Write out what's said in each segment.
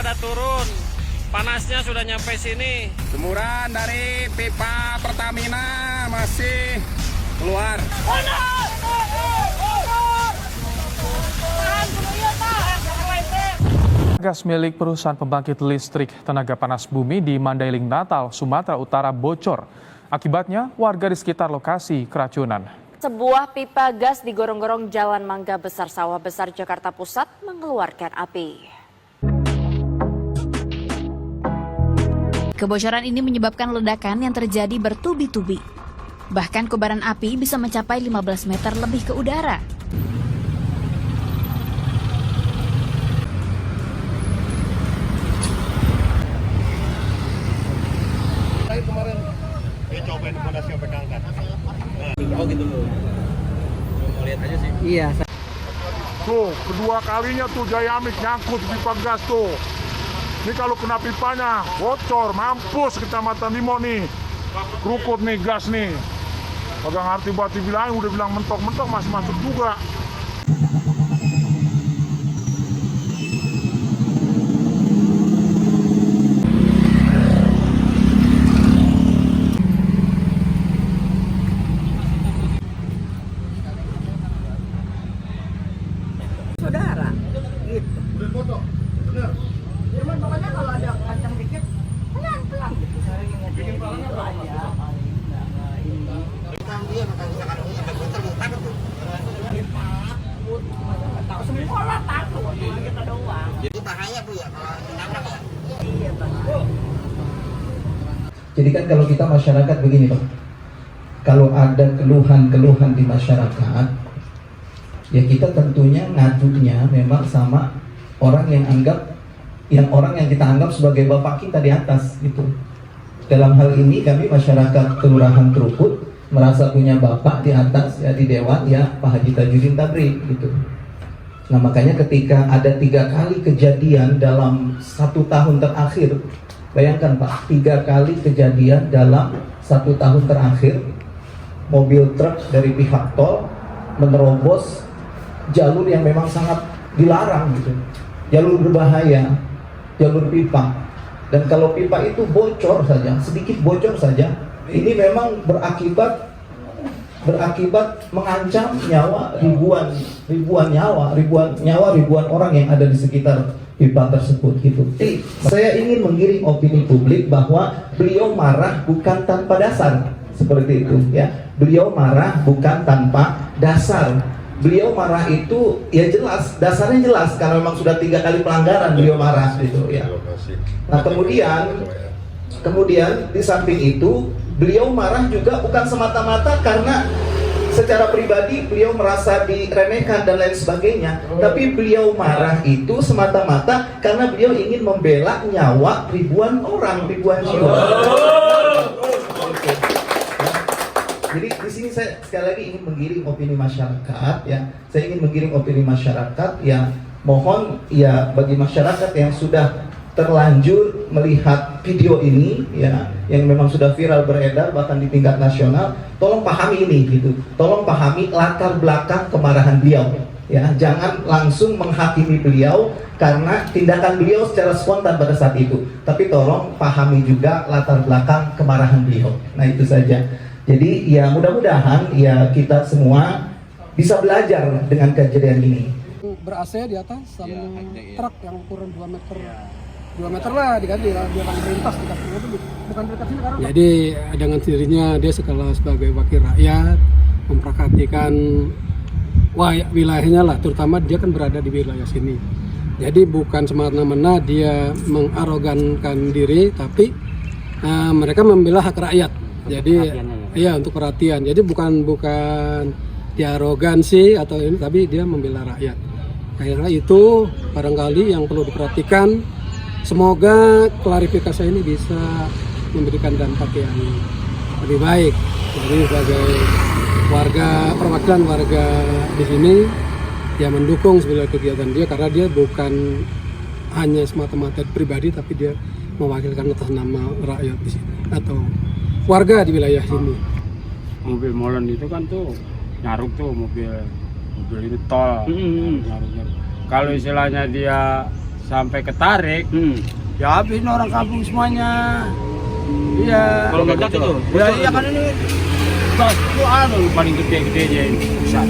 pada turun. Panasnya sudah nyampe sini. Semburan dari pipa Pertamina masih keluar. Gas milik perusahaan pembangkit listrik tenaga panas bumi di Mandailing, Natal, Sumatera Utara bocor. Akibatnya warga di sekitar lokasi keracunan. Sebuah pipa gas di gorong-gorong Jalan Mangga Besar Sawah Besar, Jakarta Pusat mengeluarkan api. Kebocoran ini menyebabkan ledakan yang terjadi bertubi-tubi. Bahkan kobaran api bisa mencapai 15 meter lebih ke udara. Kemarin cobain fondasi sampai angkat. Oh gitu loh. Mau lihat aja sih. Iya. Tuh, kedua kalinya tuh Jayamik nyangkut pipa gas tuh. Ini kalau kena pipanya bocor, mampus Kecamatan Limo nih. Krukut nih gas nih. Kagak ngerti bati bilang, udah bilang mentok-mentok masih masuk juga. Saudara, gitu. Udah foto, bener. Cuman pokoknya kalau ada kacang dikit, pelan-pelan gitu. Bikin palanya aja. Dia makan misalkan sampai bocor mau takut tuh. Takut, tahu semua lah takut. Kita doang. Jadi bahaya Bu ya kalau ditabrak ya. Iya Bang. Jadi kan kalau kita masyarakat begini Pak, kalau ada keluhan-keluhan di masyarakat, ya kita tentunya ngadunya memang sama orang yang kita anggap sebagai bapak kita di atas gitu. Dalam hal ini kami masyarakat Kelurahan Krukut merasa punya bapak di atas ya di Dewan ya Pak Haji Tajudin Tabri gitu. Nah makanya ketika ada 3 kali kejadian dalam 1 tahun terakhir, bayangkan Pak, 3 kali kejadian dalam 1 tahun terakhir, mobil truk dari pihak tol menerobos jalur yang memang sangat dilarang gitu, jalur berbahaya, jalur pipa. Dan kalau pipa itu bocor saja, sedikit bocor saja, ini memang berakibat mengancam nyawa ribuan orang yang ada di sekitar pipa tersebut gitu. Jadi, saya ingin menggiring opini publik bahwa beliau marah bukan tanpa dasar seperti itu ya. Beliau marah bukan tanpa dasar. Beliau marah itu ya jelas, dasarnya jelas karena memang sudah 3 kali pelanggaran beliau marah gitu ya. Nah kemudian di samping itu beliau marah juga bukan semata-mata karena secara pribadi beliau merasa diremehkan dan lain sebagainya, tapi beliau marah itu semata-mata karena beliau ingin membela nyawa ribuan jiwa. Jadi di sini saya sekali lagi ingin menggiring opini masyarakat ya. Saya ingin menggiring opini masyarakat ya. Mohon ya bagi masyarakat yang sudah terlanjur melihat video ini ya, yang memang sudah viral beredar bahkan di tingkat nasional, tolong pahami ini gitu. Tolong pahami latar belakang kemarahan beliau ya. Jangan langsung menghakimi beliau karena tindakan beliau secara spontan pada saat itu. Tapi tolong pahami juga latar belakang kemarahan beliau. Nah itu saja. Jadi ya mudah-mudahan ya kita semua bisa belajar dengan kejadian ini. Ber-AC di atas sama truk yang ukuran 2 meter. 2 meter lah diganti lah, dia akan melintas di kasih itu bukan dekat sini karena. Jadi dengan sendirinya dia sebagai wakil rakyat memperhatikan wilayahnya lah, terutama dia kan berada di wilayah sini. Jadi bukan semena-mena dia mengarogankan diri, tapi mereka membela hak rakyat. Jadi iya untuk perhatian. Jadi bukan dia arogansi atau ini, tapi dia membela rakyat. Karena itu barangkali yang perlu diperhatikan. Semoga klarifikasi ini bisa memberikan dampak yang lebih baik. Jadi sebagai perwakilan warga di sini ya mendukung sebenarnya kegiatan dia karena dia bukan hanya semata-mata pribadi tapi dia mewakilkan atas nama rakyat di sini atau warga di wilayah sini. Mobil molen itu kan tuh nyaruk tuh mobil ini tol. Kalau istilahnya dia sampai ketarik, ya habis orang kampung semuanya. Iya. Kalau meledak itu? Ya iya kan ini gas itu paling gede-gedenya ini pusat.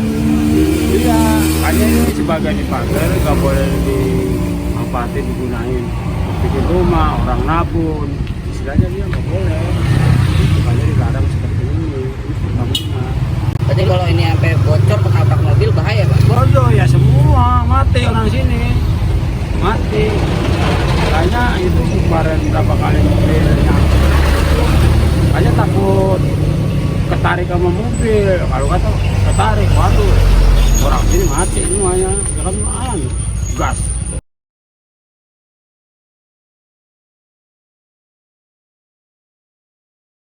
Iya, hanya ini sebagai dipakai, nggak boleh dimanfaatin digunain. Bikin rumah, orang nabun, istilahnya dia nggak boleh. Makanya dilarang seperti ini pertamina. Berarti kalau ini sampai bocor ketabrak mobil bahaya Pak? Bodoh ya semua, mati orang sini. Mati. Makanya itu kemarin berapa kali mobilnya. Hanya takut ketarik sama mobil. Kalau kata ketarik, waduh orang sini mati semuanya. Jangan gas.